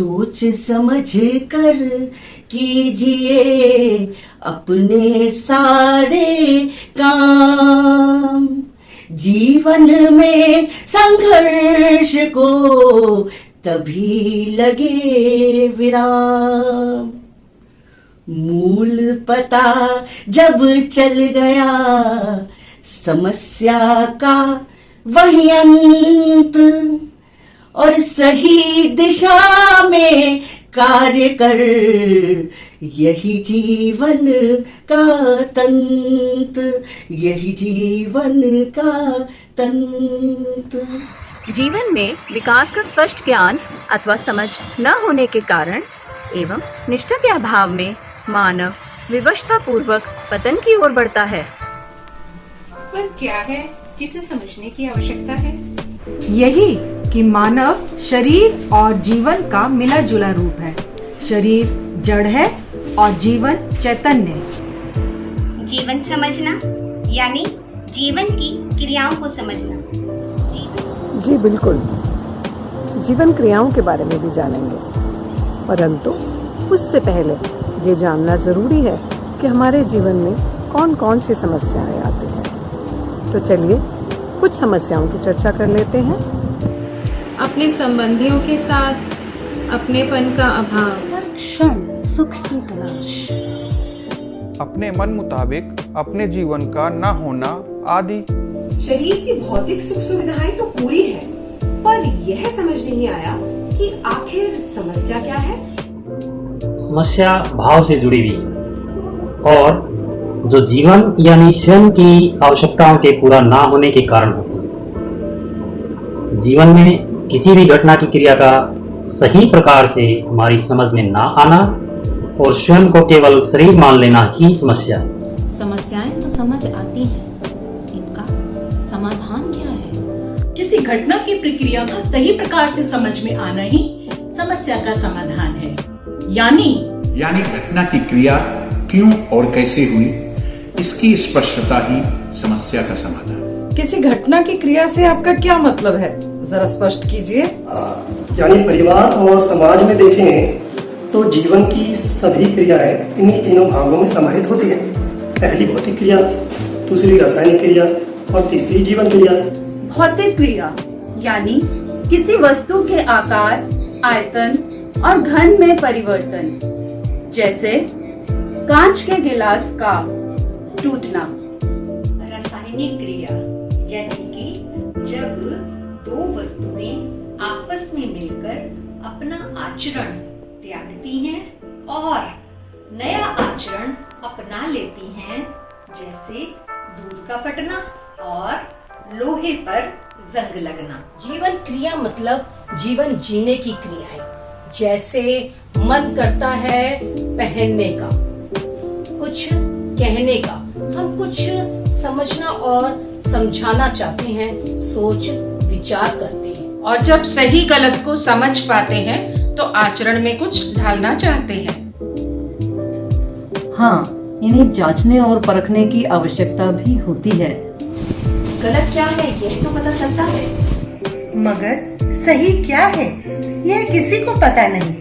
सोच समझ कर कीजिए अपने सारे काम। जीवन में संघर्ष को तभी लगे विराम। मूल पता जब चल गया समस्या का वही अंत, और सही दिशा में कार्य कर यही जीवन का तंत, यही जीवन का तंत। जीवन में विकास का स्पष्ट ज्ञान अथवा समझ न होने के कारण एवं निष्ठा के अभाव में मानव विवशता पूर्वक पतन की ओर बढ़ता है। पर क्या है जिसे समझने की आवश्यकता है? यही कि मानव शरीर और जीवन का मिला जुला रूप है। शरीर जड़ है और जीवन चैतन्य है। जीवन समझना यानी जीवन की क्रियाओं को समझना। जी बिल्कुल, जीवन क्रियाओं के बारे में भी जानेंगे, परंतु उससे पहले ये जानना जरूरी है कि हमारे जीवन में कौन कौन सी समस्याएं आती हैं। तो चलिए कुछ समस्याओं की चर्चा कर लेते हैं। अपने संबंधियों के साथ अपनेपन का अभाव, हर क्षण सुख की तलाश, अपने मन मुताबिक अपने जीवन का न होना आदि। शरीर की भौतिक सुख सुविधाएं तो पूरी है, पर यह समझ नहीं आया कि आखिर समस्या क्या है। समस्या भाव से जुड़ी हुई और जो जीवन यानी स्वयं की आवश्यकताओं के पूरा ना होने के कारण होती है। जीवन में किसी भी घटना की क्रिया का सही प्रकार से हमारी समझ में ना आना और स्वयं को केवल शरीर मान लेना ही समस्या है। समस्याएं तो समझ आती हैं, इनका समाधान क्या है? किसी घटना की प्रक्रिया का सही प्रकार से समझ में आना ही समस्या का समाधान है। यानी घटना की क्रिया क्यों और कैसे हुई, इसकी स्पष्टता ही समस्या का समाधान। किसी घटना की क्रिया से आपका क्या मतलब है, जरा स्पष्ट कीजिए। यानी परिवार और समाज में देखें तो जीवन की सभी क्रियाएं इन्हीं तीनों भागों में समाहित होती हैं। पहली भौतिक क्रिया, दूसरी रासायनिक क्रिया और तीसरी जीवन क्रिया। भौतिक क्रिया यानी किसी वस्तु के आकार, आयतन और घन में परिवर्तन, जैसे कांच के गिलास का टूटना। रासायनिक क्रिया यानी कि जब दो वस्तुएं आपस में मिलकर अपना आचरण त्यागती हैं और नया आचरण अपना लेती हैं, जैसे दूध का फटना और लोहे पर जंग लगना। जीवन क्रिया मतलब जीवन जीने की क्रियाएं, जैसे मन करता है पहनने का, कुछ कहने का, हम कुछ समझना और समझाना चाहते हैं, सोच विचार करते हैं। और जब सही गलत को समझ पाते हैं तो आचरण में कुछ ढालना चाहते हैं। हाँ, इन्हें जांचने और परखने की आवश्यकता भी होती है। गलत क्या है यह तो पता चलता है, मगर सही क्या है यह किसी को पता नहीं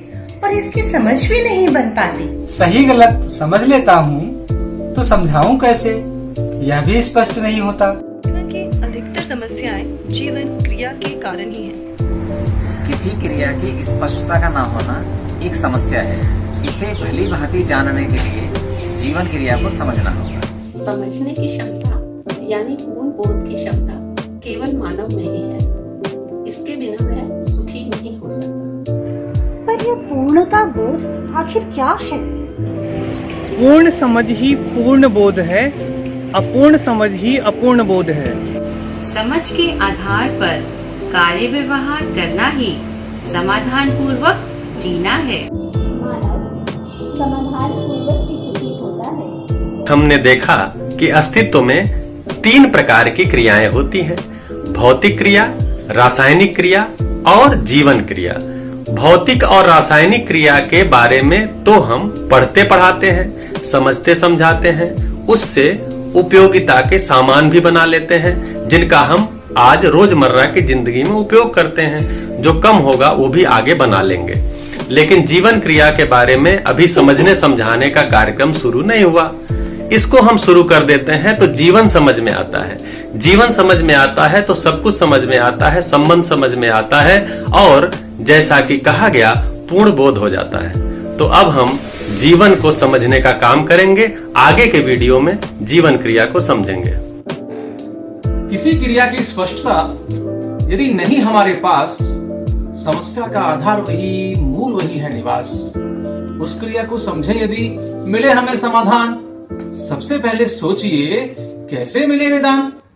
और इसकी समझ भी नहीं बन पाती। सही गलत समझ लेता हूँ तो समझाऊं कैसे, यह भी स्पष्ट नहीं होता। जीवन की अधिकतर समस्याएं जीवन क्रिया के कारण ही हैं। किसी क्रिया की स्पष्टता का न होना एक समस्या है। इसे भली भांति जानने के लिए जीवन क्रिया को समझना होगा। समझने की क्षमता यानी पूर्ण बोध की क्षमता केवल मानव में ही है। इसके बिना वह सुखी नहीं हो सकता। पर यह पूर्णता बोध आखिर क्या है? पूर्ण समझ ही पूर्ण बोध है, अपूर्ण समझ ही अपूर्ण बोध है। समझ के आधार पर कार्य व्यवहार करना ही समाधान पूर्वक जीना है। मानव समाधान पूर्वक ही सुखी होता है। हमने देखा कि अस्तित्व में 3 प्रकार की क्रियाएं होती हैं: भौतिक क्रिया, रासायनिक क्रिया और जीवन क्रिया। भौतिक और रासायनिक क्रिया के बारे में तो हम पढ़ते पढ़ाते हैं, समझते समझाते हैं, उससे उपयोगिता के सामान भी बना लेते हैं, जिनका हम आज रोजमर्रा की जिंदगी में उपयोग करते हैं। जो कम होगा वो भी आगे बना लेंगे। लेकिन जीवन क्रिया के बारे में अभी समझने समझाने का कार्यक्रम शुरू नहीं हुआ। इसको हम शुरू कर देते हैं तो जीवन समझ में आता है। जीवन समझ में आता है तो सब कुछ समझ में आता है, संबंध समझ में आता है और जैसा कि कहा गया पूर्ण बोध हो जाता है। तो अब हम जीवन को समझने का काम करेंगे। आगे के वीडियो में जीवन क्रिया को समझेंगे। किसी क्रिया की स्पष्टता यदि नहीं हमारे पास, समस्या का आधार वही, मूल वही है निवास। उस क्रिया को समझे यदि, मिले हमें समाधान। सबसे पहले सोचिए कैसे मिले निदान।